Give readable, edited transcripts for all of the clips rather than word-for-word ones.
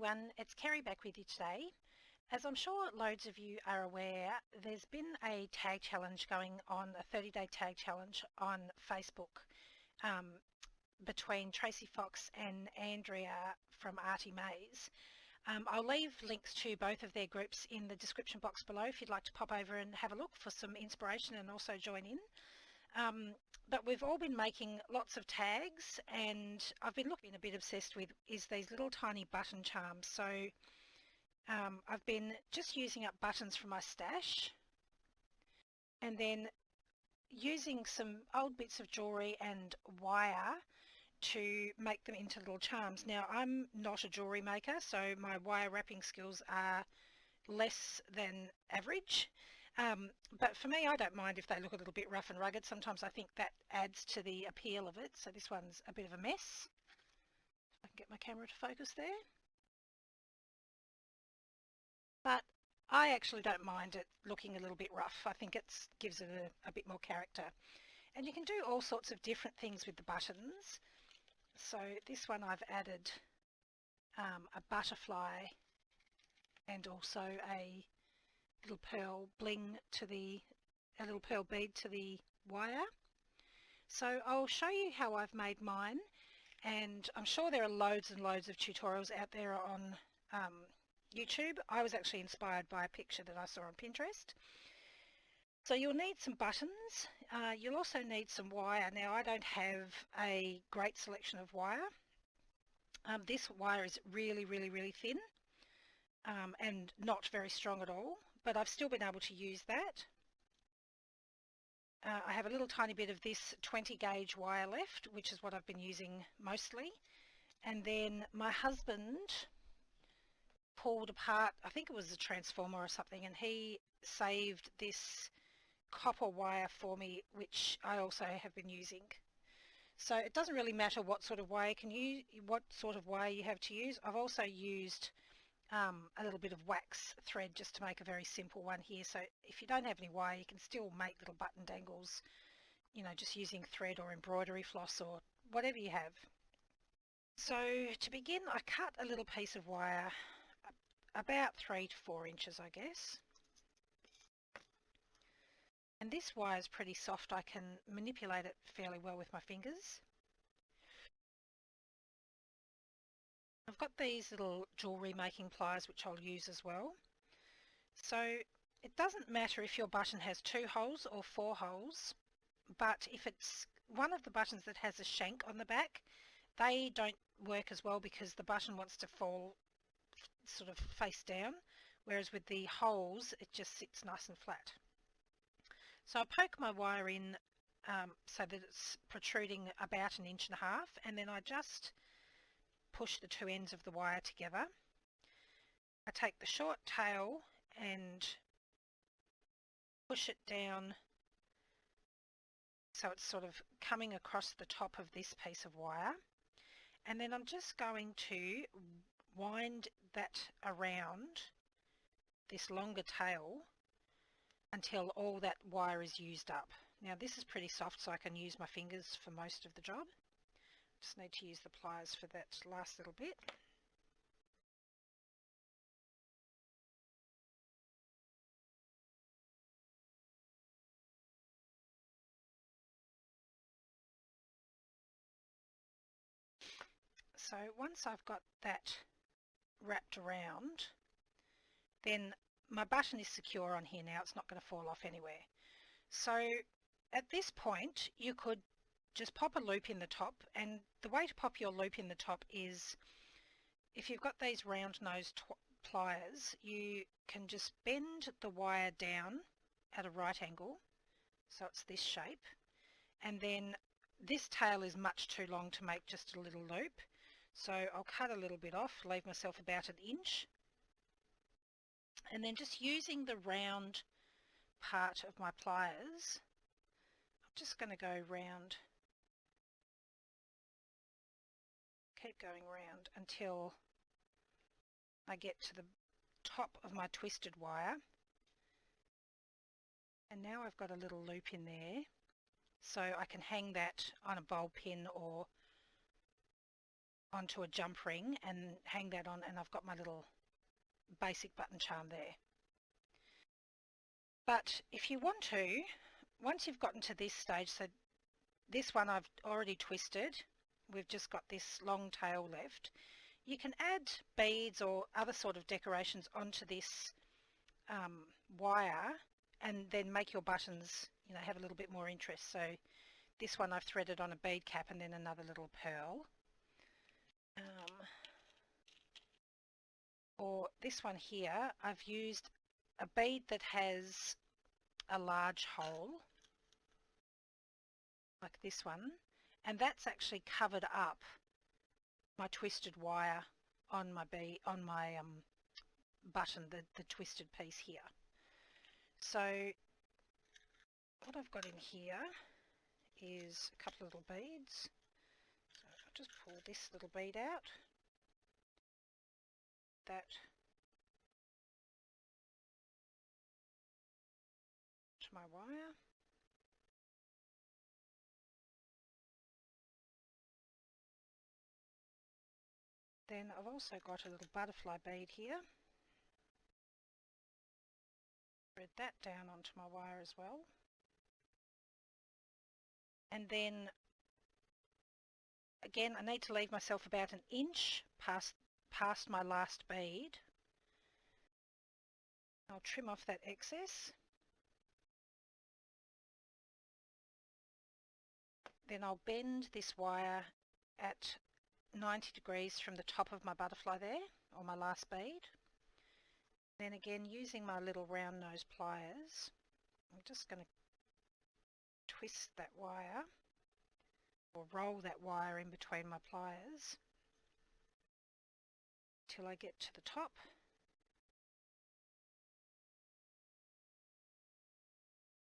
everyone, it's Kerry back with you today. As I'm sure loads of you are aware, there's been a tag challenge going on, a 30-day tag challenge on Facebook um, between Tracy Fox and Andrea from Artie Mays. I'll leave links to both of their groups in the description box below if you'd like to pop over and have a look for some inspiration and also join in. But we've all been making lots of tags, and I've been a bit obsessed with is these little tiny button charms. So I've been just using up buttons from my stash and then using some old bits of jewellery and wire to make them into little charms. Now, I'm not a jewellery maker, so my wire wrapping skills are less than average. But for me, I don't mind if they look a little bit rough and rugged. Sometimes I think that adds to the appeal of it. So this one's a bit of a mess. I can get my camera to focus there. But I actually don't mind it looking a little bit rough. I think it gives it a bit more character. And you can do all sorts of different things with the buttons. So this one I've added a butterfly and also a little pearl bling to a little pearl bead to the wire. So I'll show you how I've made mine, and I'm sure there are loads and loads of tutorials out there on YouTube. I was actually inspired by a picture that I saw on Pinterest. So you'll need some buttons. You'll also need some wire. Now, I don't have a great selection of wire. This wire is really, really, really thin and not very strong at all, but I've still been able to use that. I have a little tiny bit of this 20 gauge wire left, which is what I've been using mostly. And then my husband pulled apart, I think it was a transformer or something, and he saved this copper wire for me, which I also have been using. So it doesn't really matter what sort of wire you have to use. I've also used a little bit of wax thread just to make a very simple one here. So if you don't have any wire, you can still make little button dangles, you know, just using thread or embroidery floss or whatever you have. So to begin, I cut a little piece of wire about 3 to 4 inches, I guess. And this wire is pretty soft. I can manipulate it fairly well with my fingers. I've got these little jewellery making pliers which I'll use as well. So it doesn't matter if your button has 2 holes or 4 holes, but if it's one of the buttons that has a shank on the back, they don't work as well because the button wants to fall sort of face down, whereas with the holes it just sits nice and flat. So I poke my wire in so that it's protruding about 1.5 inches, and then I just push the 2 ends of the wire together. I take the short tail and push it down so it's sort of coming across the top of this piece of wire, and then I'm just going to wind that around this longer tail until all that wire is used up. Now this is pretty soft, so I can use my fingers for most of the job. Just need to use the pliers for that last little bit. So once I've got that wrapped around, then my button is secure on here now. It's not going to fall off anywhere. So at this point you could just pop a loop in the top, and the way to pop your loop in the top is if you've got these round nose pliers, you can just bend the wire down at a right angle, so it's this shape, and then this tail is much too long to make just a little loop, so I'll cut a little bit off, leave myself about 1 inch, and then just using the round part of my pliers, I'm just going to go round, keep going round until I get to the top of my twisted wire, and now I've got a little loop in there, so I can hang that on a bowl pin or onto a jump ring and hang that on, and I've got my little basic button charm there. But if you want to, once you've gotten to this stage, so this one I've already twisted, we've just got this long tail left, you can add beads or other sort of decorations onto this wire and then make your buttons, you know, have a little bit more interest. So this one I've threaded on a bead cap and then another little pearl. Or this one here, I've used a bead that has a large hole, like this one, and that's actually covered up my twisted wire on my button, the twisted piece here. So what I've got in here is a couple of little beads. So I'll just pull this little bead out, that to my wire. Then I've also got a little butterfly bead here. Thread that down onto my wire as well. And then again, I need to leave myself about an inch past my last bead. I'll trim off that excess. Then I'll bend this wire at 90 degrees from the top of my butterfly there, or my last bead. Then again, using my little round nose pliers, I'm just going to twist that wire, or roll that wire in between my pliers till I get to the top.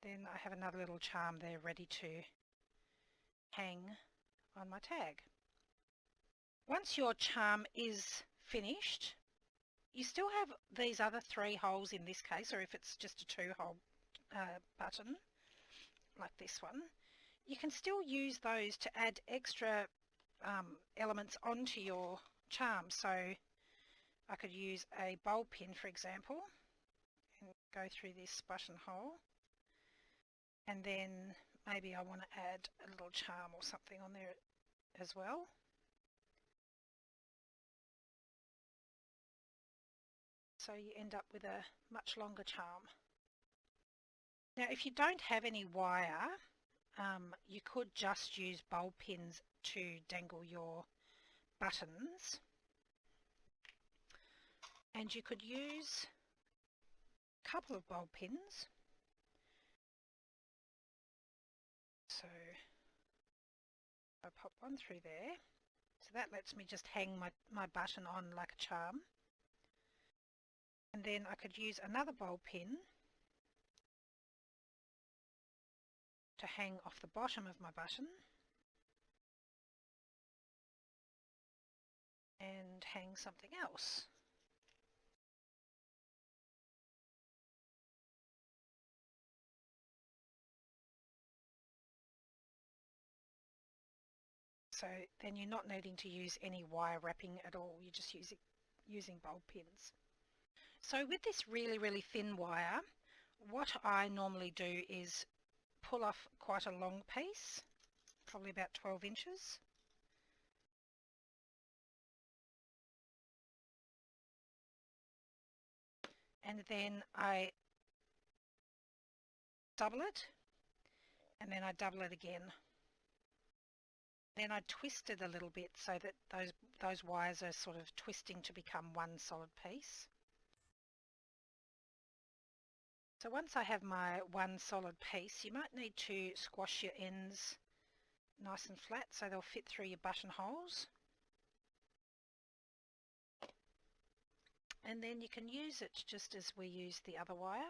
Then I have another little charm there ready to hang on my tag. Once your charm is finished, you still have these other 3 holes in this case, or if it's just a 2-hole button like this one, you can still use those to add extra elements onto your charm. So I could use a bowl pin, for example, and go through this button hole, and then maybe I want to add a little charm or something on there as well. So you end up with a much longer charm. Now if you don't have any wire, you could just use bowl pins to dangle your buttons, and you could use a couple of bowl pins. So I pop one through there, so that lets me just hang my button on like a charm. And then I could use another bowl pin to hang off the bottom of my button and hang something else. So then you're not needing to use any wire wrapping at all, you're just using bowl pins. So with this really, really thin wire, what I normally do is pull off quite a long piece, probably about 12 inches. And then I double it, and then I double it again. Then I twist it a little bit so that those wires are sort of twisting to become one solid piece. So once I have my one solid piece, you might need to squash your ends nice and flat so they'll fit through your buttonholes. And then you can use it just as we use the other wire.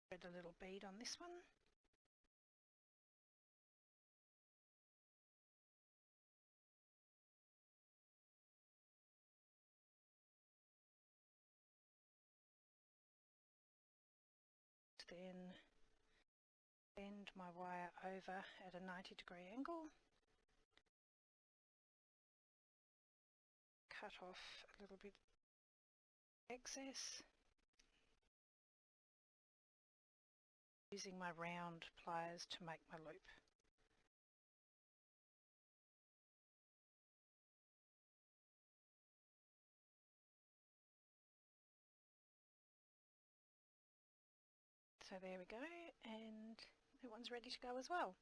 Thread a little bead on this one. then bend my wire over at a 90-degree angle, cut off a little bit excess, using my round pliers to make my loop. So there we go, and that one's ready to go as well.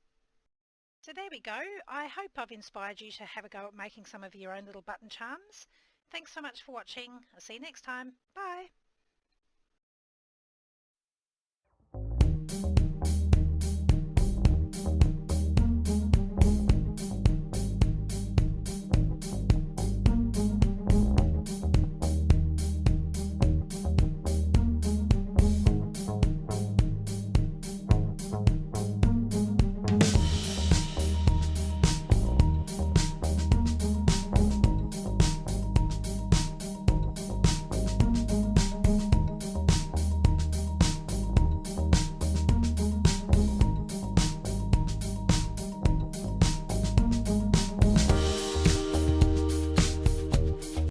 So there we go. I hope I've inspired you to have a go at making some of your own little button charms. Thanks so much for watching. I'll see you next time. Bye.